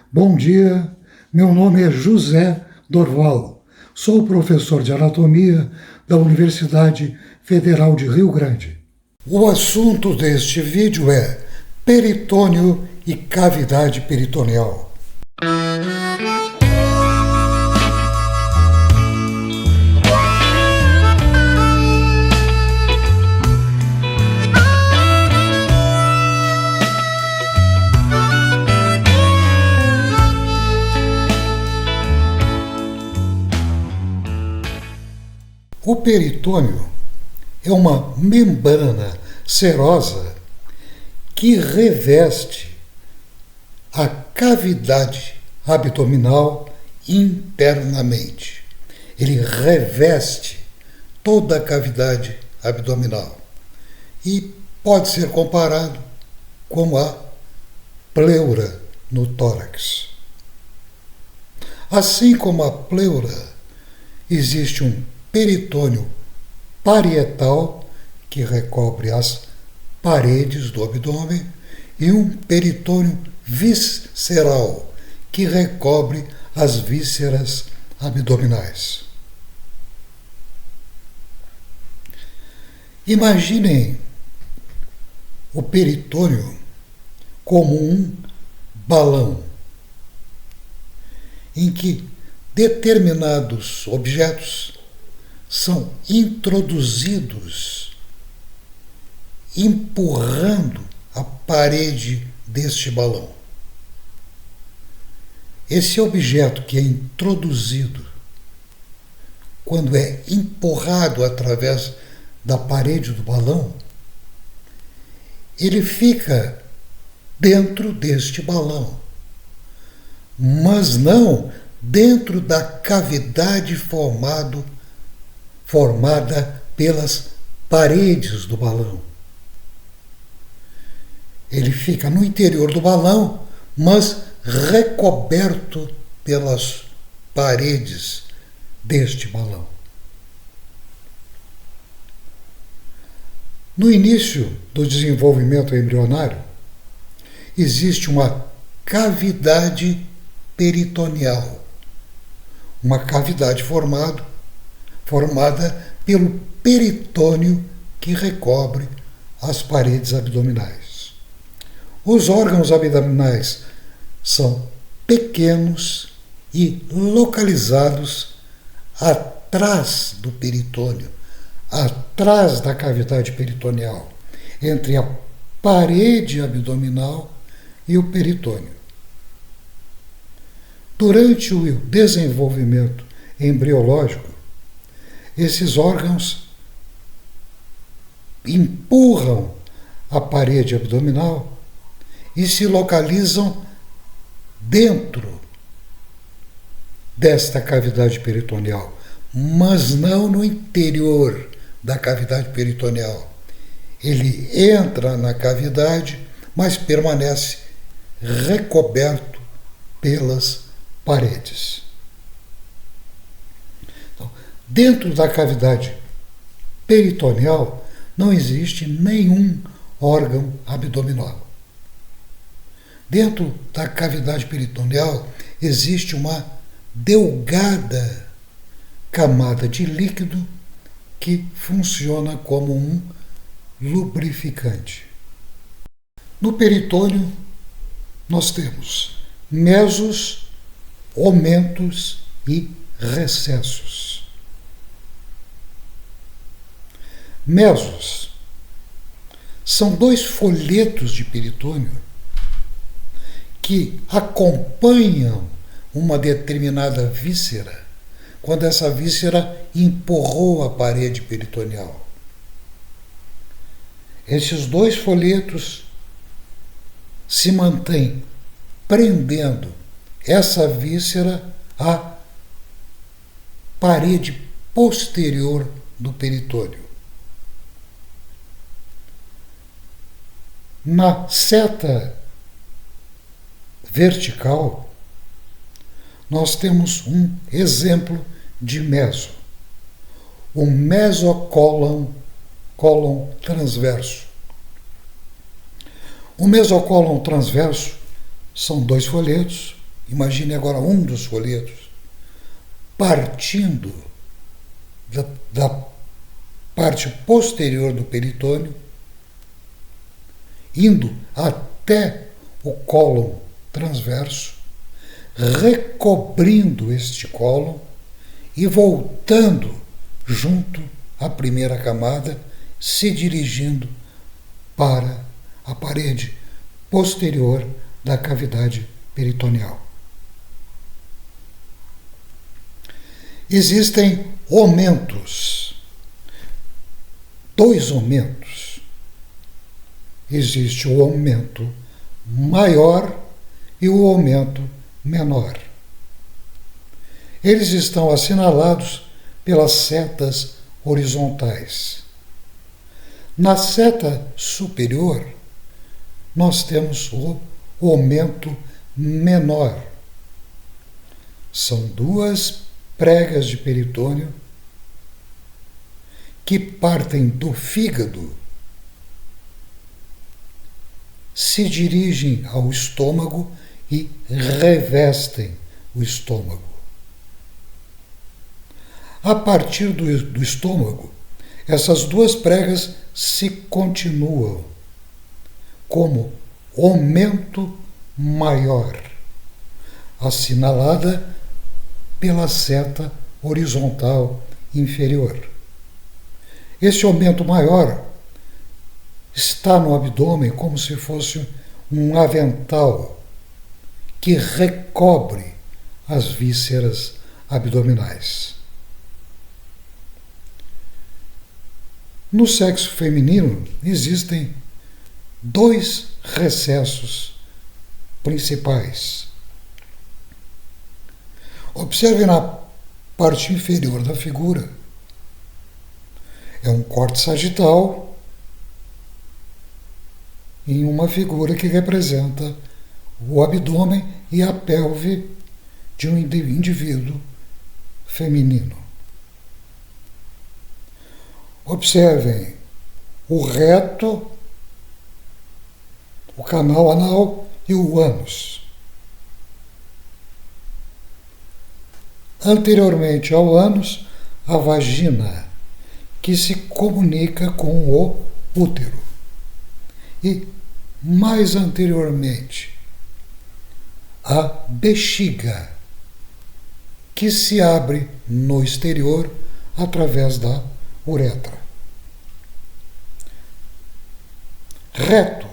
Bom dia, meu nome é José Dorval, sou professor de anatomia da Universidade Federal de Rio Grande. O assunto deste vídeo é peritônio e cavidade peritoneal. O peritônio é uma membrana serosa que reveste a cavidade abdominal internamente. Ele reveste toda a cavidade abdominal e pode ser comparado com a pleura no tórax. Assim como a pleura, existe um peritônio parietal, que recobre as paredes do abdômen, e um peritônio visceral, que recobre as vísceras abdominais. Imaginem o peritônio como um balão, em que determinados objetos são introduzidos, empurrando a parede deste balão. Esse objeto que é introduzido, quando é empurrado através da parede do balão, ele fica dentro deste balão, mas não dentro da cavidade formada pelas paredes do balão. Ele fica no interior do balão, mas recoberto pelas paredes deste balão. No início do desenvolvimento embrionário, existe uma cavidade peritoneal, uma cavidade formada pelo peritônio que recobre as paredes abdominais. Os órgãos abdominais são pequenos e localizados atrás do peritônio, atrás da cavidade peritoneal, entre a parede abdominal e o peritônio. Durante o desenvolvimento embriológico, esses órgãos empurram a parede abdominal e se localizam dentro desta cavidade peritoneal, mas não no interior da cavidade peritoneal. Ele entra na cavidade, mas permanece recoberto pelas paredes. Dentro da cavidade peritoneal não existe nenhum órgão abdominal. Dentro da cavidade peritoneal existe uma delgada camada de líquido que funciona como um lubrificante. No peritônio nós temos mesos, omentos e recessos. Mesos são dois folhetos de peritônio que acompanham uma determinada víscera quando essa víscera empurrou a parede peritoneal. Esses dois folhetos se mantêm prendendo essa víscera à parede posterior do peritônio. Na seta vertical, nós temos um exemplo de meso, o mesocólon transverso. O mesocólon transverso são dois folhetos imagine agora um dos folhetos, partindo da parte posterior do peritônio, indo até o cólon transverso, recobrindo este cólon e voltando junto à primeira camada, se dirigindo para a parede posterior da cavidade peritoneal. Existem omentos, 2 omentos. Existe o aumento maior e o aumento menor. Eles estão assinalados pelas setas horizontais. Na seta superior, nós temos o aumento menor. São 2 pregas de peritônio que partem do fígado, se dirigem ao estômago e revestem o estômago. A partir do estômago, essas 2 pregas se continuam como aumento maior, assinalada pela seta horizontal inferior. Esse aumento maior está no abdômen como se fosse um avental que recobre as vísceras abdominais. No sexo feminino existem 2 recessos principais. Observe na parte inferior da figura. É um corte sagital em uma figura que representa o abdômen e a pelve de um indivíduo feminino. Observem o reto, o canal anal e o ânus. Anteriormente ao ânus, a vagina, que se comunica com o útero. E, mais anteriormente, a bexiga, que se abre no exterior através da uretra. Reto,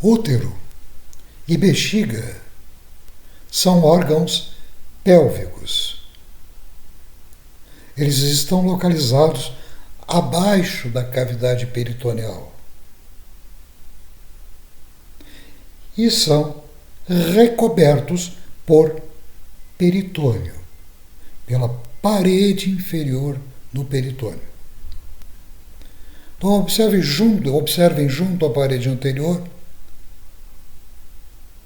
útero e bexiga são órgãos pélvicos. Eles estão localizados abaixo da cavidade peritoneal e são recobertos por peritônio, pela parede inferior do peritônio. Então observem junto à parede anterior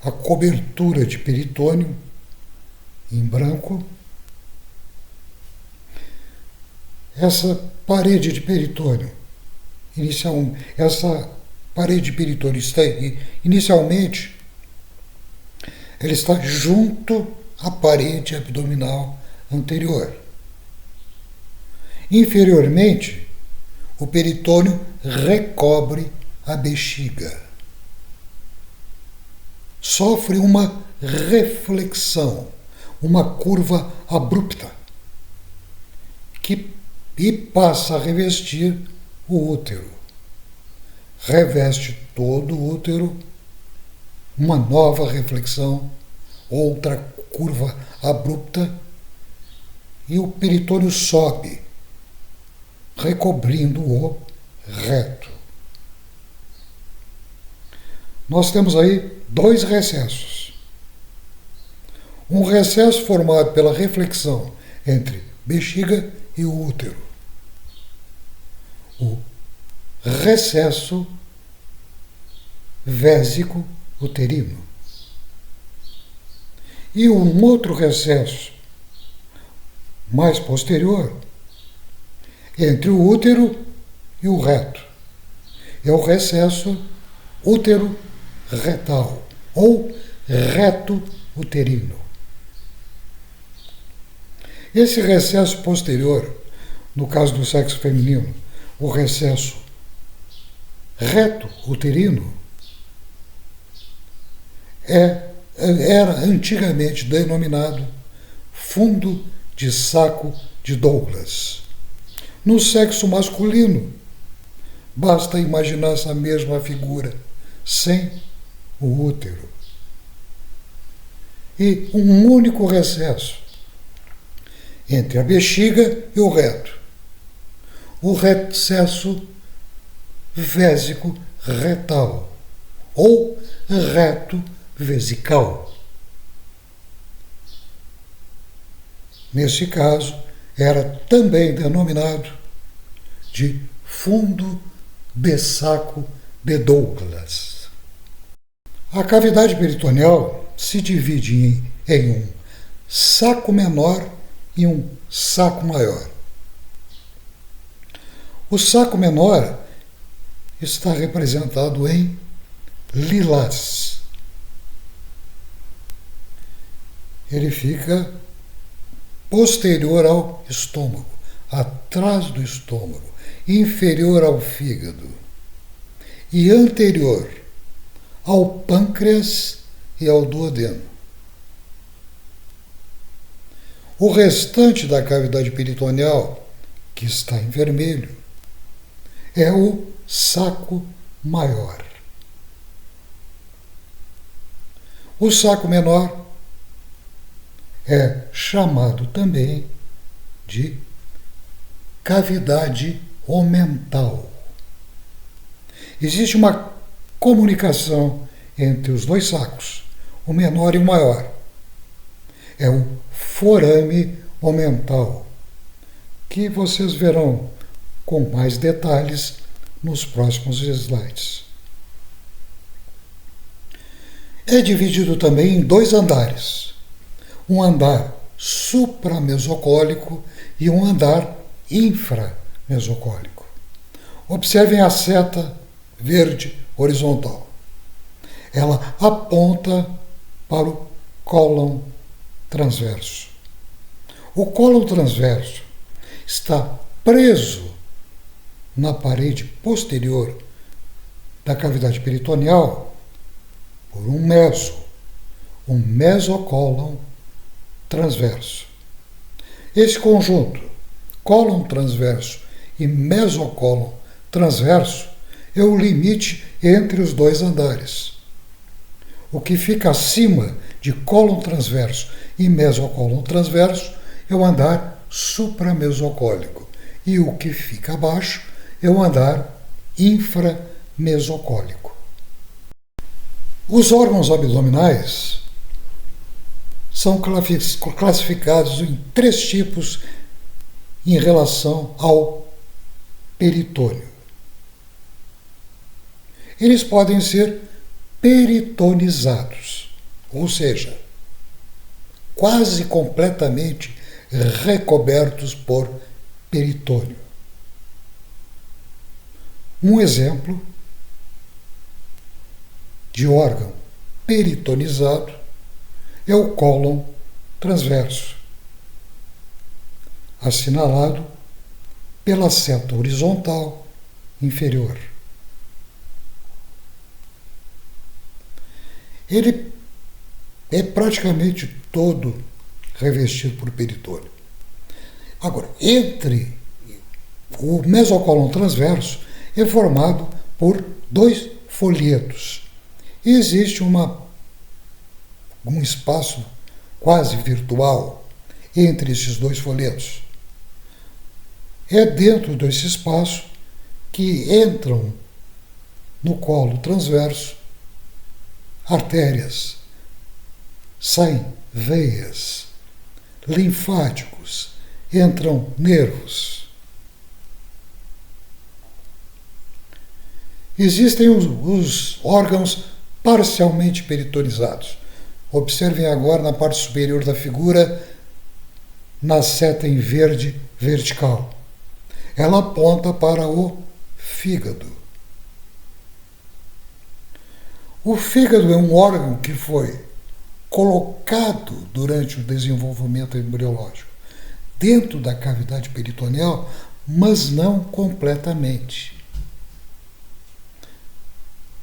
a cobertura de peritônio em branco. Essa parede de peritônio, inicialmente, ela está junto à parede abdominal anterior. Inferiormente, o peritônio recobre a bexiga. Sofre uma reflexão, uma curva abrupta, e passa a revestir o útero. Reveste todo o útero, uma nova reflexão, outra curva abrupta, e o peritônio sobe, recobrindo o reto. Nós temos aí 2 recessos. Um recesso formado pela reflexão entre bexiga e o útero. O recesso vésico uterino. E um outro recesso mais posterior entre o útero e o reto. É o recesso útero-retal ou reto uterino. Esse recesso posterior, no caso do sexo feminino, o recesso reto uterino, era antigamente denominado fundo de saco de Douglas. No sexo masculino, basta imaginar essa mesma figura, sem o útero. E um único recesso entre a bexiga e o reto. O recesso vésico retal, ou reto vesical. Nesse caso, era também denominado de fundo de saco de Douglas. A cavidade peritoneal se divide em um saco menor e um saco maior. O saco menor está representado em lilás. Ele fica posterior ao estômago, atrás do estômago, inferior ao fígado e anterior ao pâncreas e ao duodeno. O restante da cavidade peritoneal, que está em vermelho, é o saco maior. O saco menor é chamado também de cavidade omental. Existe uma comunicação entre os dois sacos, o menor e o maior. É o forame omental, que vocês verão com mais detalhes nos próximos slides. É dividido também em dois andares. Um andar supramesocólico e um andar inframesocólico. Observem a seta verde horizontal. Ela aponta para o cólon transverso. O cólon transverso está preso na parede posterior da cavidade peritoneal por um mesocólon transverso. Esse conjunto, cólon transverso e mesocólon transverso, é o limite entre os dois andares. O que fica acima de cólon transverso e mesocólon transverso é o andar supramesocólico, e o que fica abaixo é o andar inframesocólico. Os órgãos abdominais são classificados em 3 tipos em relação ao peritônio. Eles podem ser peritonizados, ou seja, quase completamente recobertos por peritônio. Um exemplo de órgão peritonizado é o cólon transverso, assinalado pela seta horizontal inferior. Ele é praticamente todo revestido por peritônio. Agora, entre o mesocólon transverso é formado por 2 folhetos. E existe um espaço quase virtual entre esses 2 folhetos. É dentro desse espaço que entram no colo transverso artérias, saem veias, linfáticos, entram nervos. Existem os órgãos parcialmente peritonizados. Observem agora na parte superior da figura, na seta em verde vertical. Ela aponta para o fígado. O fígado é um órgão que foi colocado durante o desenvolvimento embriológico dentro da cavidade peritoneal, mas não completamente.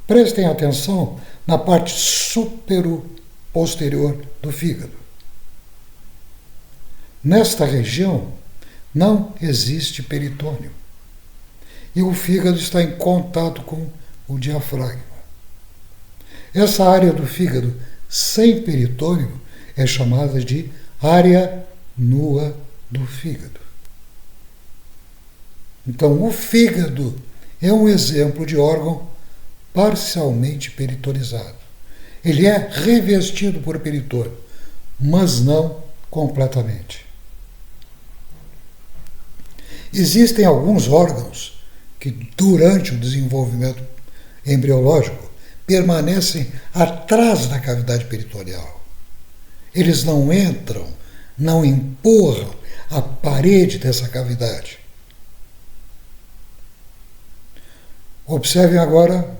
Prestem atenção na parte supero-posterior do fígado. Nesta região não existe peritônio e o fígado está em contato com o diafragma. Essa área do fígado sem peritônio é chamada de área nua do fígado. Então, o fígado é um exemplo de órgão parcialmente peritonizado. Ele é revestido por peritônio, mas não completamente. Existem alguns órgãos que, durante o desenvolvimento embriológico, permanecem atrás da cavidade peritoneal. Eles não entram, não empurram a parede dessa cavidade. Observem agora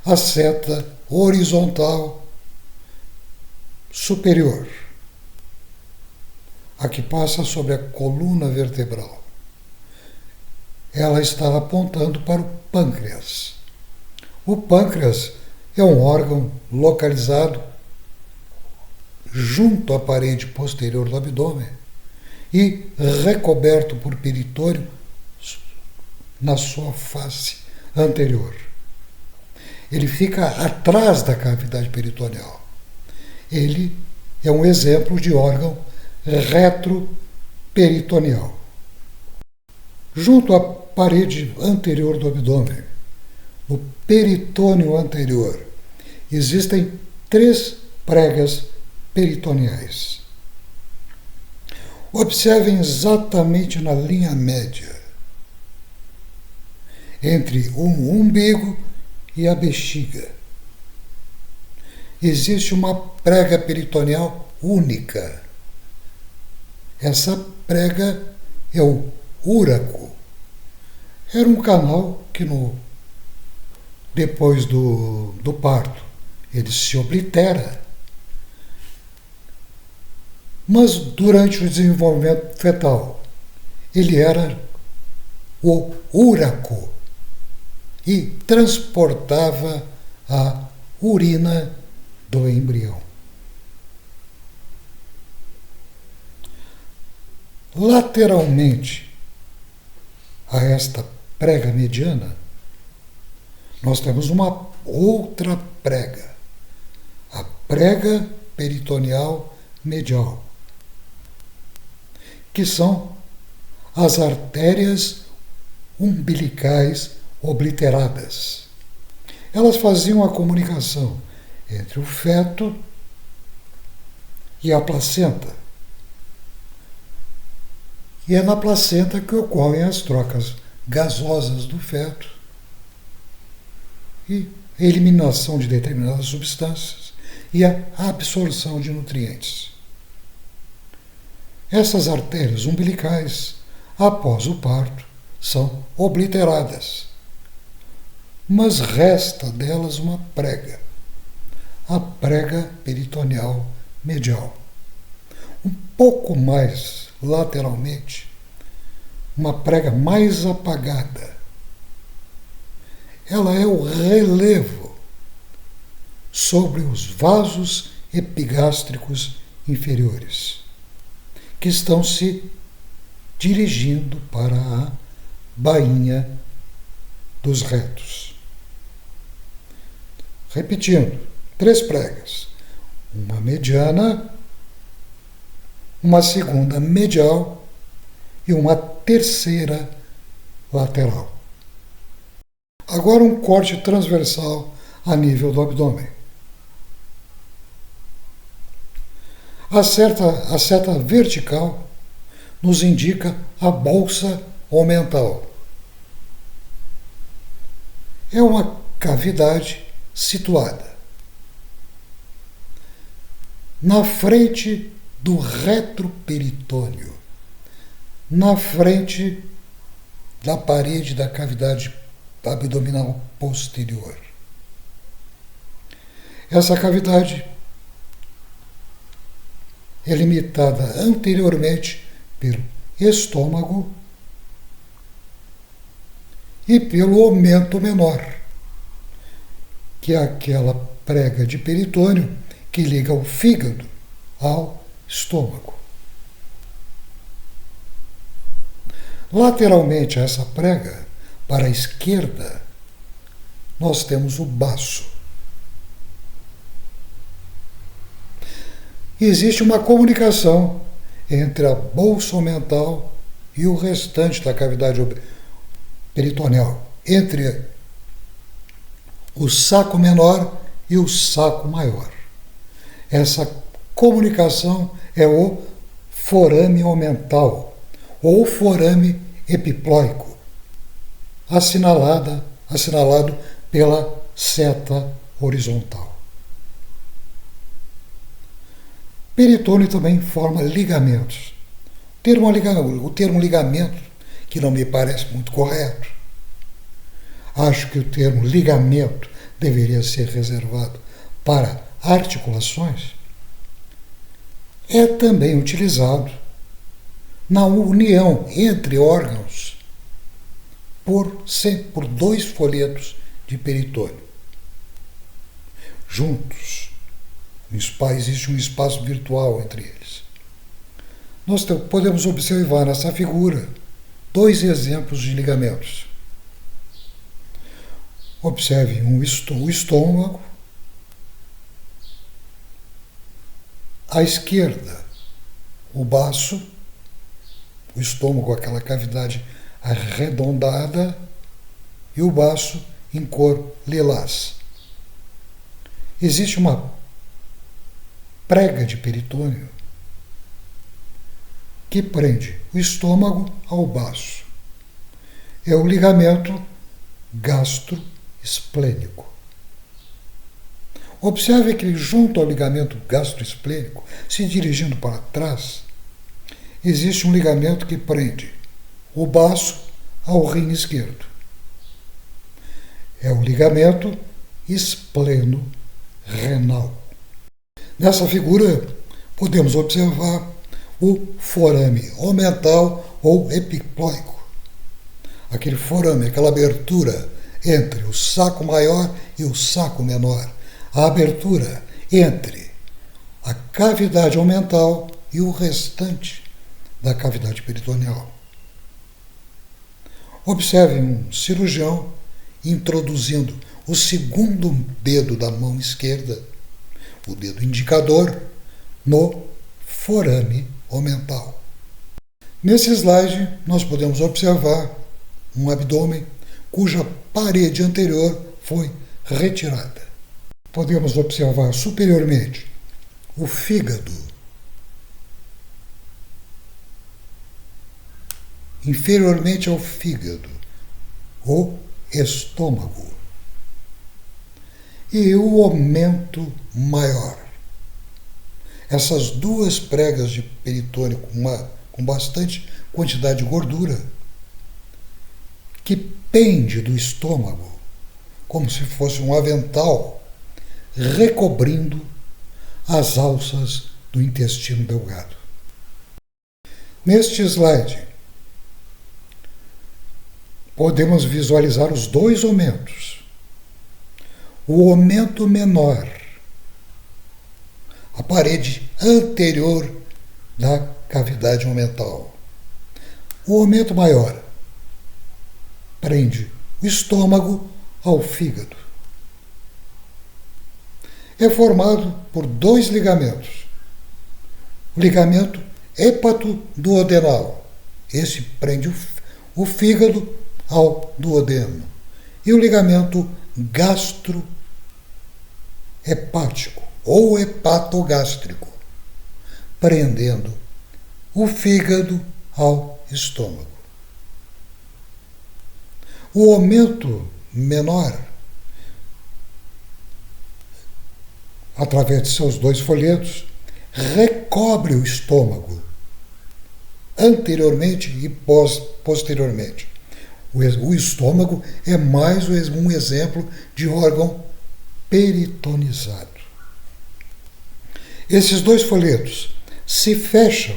a seta horizontal superior, a que passa sobre a coluna vertebral. Ela está apontando para o pâncreas. O pâncreas é um órgão localizado junto à parede posterior do abdômen e recoberto por peritônio na sua face anterior. Ele fica atrás da cavidade peritoneal. Ele é um exemplo de órgão retroperitoneal. Junto à parede anterior do abdômen, no peritônio anterior, existem 3 pregas peritoneais. Observem exatamente na linha média entre o umbigo e a bexiga. Existe uma prega peritoneal única. Essa prega é o úraco. Era um canal que depois do parto ele se oblitera. Mas durante o desenvolvimento fetal ele era o úraco e transportava a urina do embrião. Lateralmente a esta prega mediana, nós temos uma outra prega, a prega peritoneal medial, que são as artérias umbilicais obliteradas. Elas faziam a comunicação entre o feto e a placenta. E é na placenta que ocorrem as trocas gasosas do feto e a eliminação de determinadas substâncias e a absorção de nutrientes. Essas artérias umbilicais, após o parto, são obliteradas, mas resta delas uma prega, a prega peritoneal medial. Um pouco mais lateralmente, uma prega mais apagada. Ela é o relevo sobre os vasos epigástricos inferiores, que estão se dirigindo para a bainha dos retos. Repetindo, 3 pregas, uma mediana, uma segunda medial e uma terceira lateral. Agora um corte transversal a nível do abdômen. A seta vertical nos indica a bolsa omental. É uma cavidade situada na frente do retroperitônio, na frente da parede da cavidade abdominal posterior. Essa cavidade é limitada anteriormente pelo estômago e pelo aumento menor, que é aquela prega de peritônio que liga o fígado ao estômago. Lateralmente a essa prega, para a esquerda, nós temos o baço. Existe uma comunicação entre a bolsa omental e o restante da cavidade peritoneal, entre o saco menor e o saco maior. Essa comunicação é o forame omental, ou forame epiploico, assinalado pela seta horizontal. Peritônio também forma ligamentos. O termo ligamento, que não me parece muito correto. Acho que o termo ligamento deveria ser reservado para articulações. É também utilizado na união entre órgãos por dois folhetos de peritônio juntos. Existe um espaço virtual entre eles. Nós podemos observar nessa figura dois exemplos de ligamentos. Observe o estômago. À esquerda, o baço, o estômago, aquela cavidade arredondada, e o baço em cor lilás. Existe uma prega de peritônio que prende o estômago ao baço. É o ligamento gastroesplênico. Observe que junto ao ligamento gastroesplênico, se dirigindo para trás, existe um ligamento que prende o baço ao rim esquerdo. É o ligamento espleno-renal. Nessa figura, podemos observar o forame omental ou epiploico. Aquele forame, aquela abertura entre o saco maior e o saco menor. A abertura entre a cavidade omental e o restante da cavidade peritoneal. Observe um cirurgião introduzindo o segundo dedo da mão esquerda, o dedo indicador, no forame omental. Nesse slide, nós podemos observar um abdômen cuja parede anterior foi retirada. Podemos observar superiormente o fígado, inferiormente ao fígado, o estômago e o aumento maior. Essas duas pregas de peritônio com bastante quantidade de gordura que pende do estômago como se fosse um avental recobrindo as alças do intestino delgado. Neste slide, podemos visualizar os dois aumentos. O aumento menor, a parede anterior da cavidade omental. O aumento maior prende o estômago ao fígado. É formado por dois ligamentos. O ligamento hepatoduodenal, esse prende o fígado ao duodeno. E o ligamento gastrohepático ou hepatogástrico, prendendo o fígado ao estômago. O aumento menor, através de seus dois folhetos, recobre o estômago anteriormente e posteriormente. O estômago é mais um exemplo de órgão peritonizado. Esses dois folhetos se fecham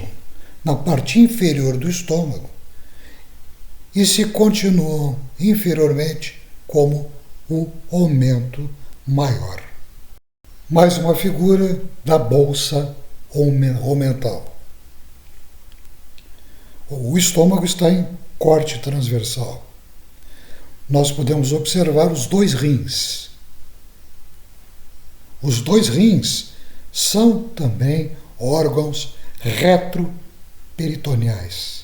na parte inferior do estômago e se continuam inferiormente como o aumento maior. Mais uma figura da bolsa omental. O estômago está em corte transversal. Nós podemos observar os dois rins. Os dois rins são também órgãos retroperitoneais.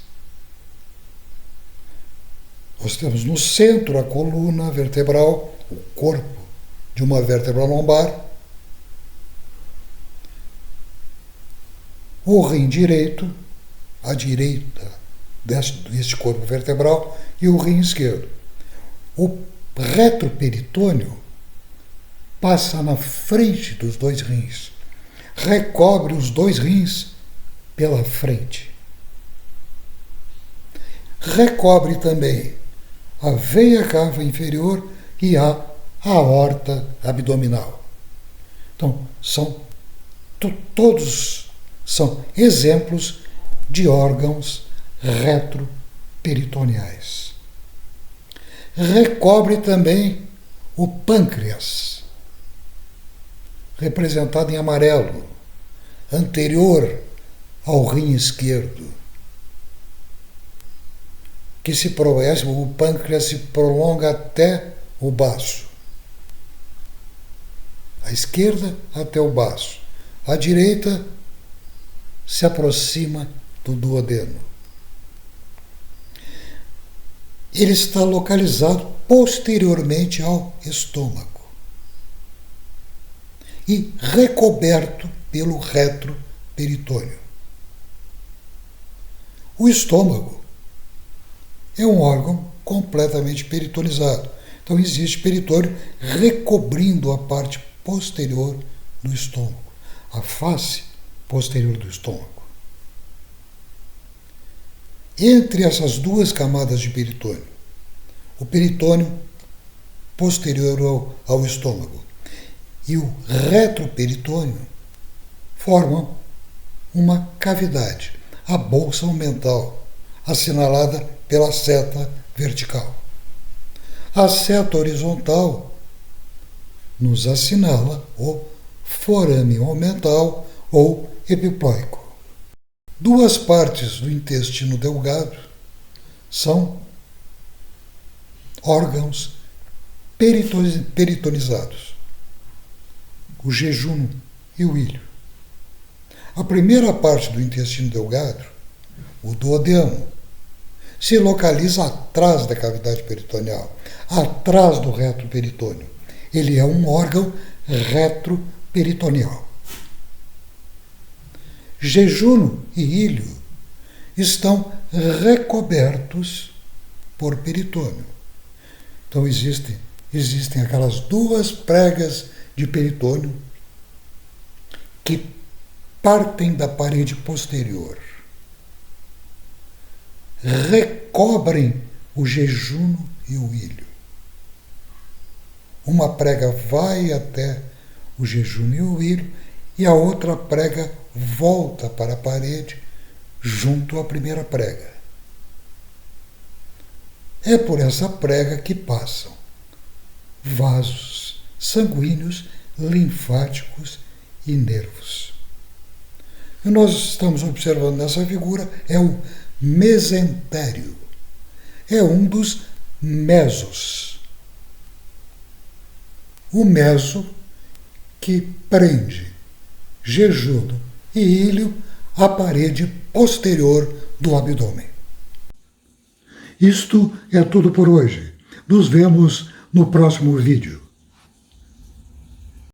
Nós temos no centro a coluna vertebral, o corpo de uma vértebra lombar, o rim direito, à direita deste corpo vertebral, e o rim esquerdo. O retroperitônio passa na frente dos dois rins, recobre os dois rins pela frente. Recobre também a veia cava inferior e a aorta abdominal. Então, todos são exemplos de órgãos retroperitoneais. Recobre também o pâncreas, representado em amarelo, anterior ao rim esquerdo, o pâncreas se prolonga até o baço. À esquerda até o baço. À direita se aproxima do duodeno. Ele está localizado posteriormente ao estômago e recoberto pelo retroperitônio. O estômago é um órgão completamente peritonizado. Então existe peritônio recobrindo a parte posterior do estômago, a face posterior do estômago. Entre essas duas camadas de peritônio, o peritônio posterior ao estômago e o retroperitônio formam uma cavidade, a bolsa omental, assinalada pela seta vertical. A seta horizontal nos assinala o forame omental ou epiploico. Duas partes do intestino delgado são órgãos peritonizados, o jejum e o ilho. A primeira parte do intestino delgado, o duodeno, se localiza atrás da cavidade peritoneal, atrás do retroperitônio. Ele é um órgão retroperitoneal. Jejum e ilho estão recobertos por peritônio. Então existem aquelas duas pregas de peritônio que partem da parede posterior, recobrem o jejum e o ilho. Uma prega vai até o jejum e o ilho e a outra prega volta para a parede junto à primeira prega. É por essa prega que passam vasos sanguíneos, linfáticos e nervos. E nós estamos observando nessa figura é o mesentério. É um dos mesos. O meso que prende jejum e ilho à parede posterior do abdômen. Isto é tudo por hoje. Nos vemos no próximo vídeo.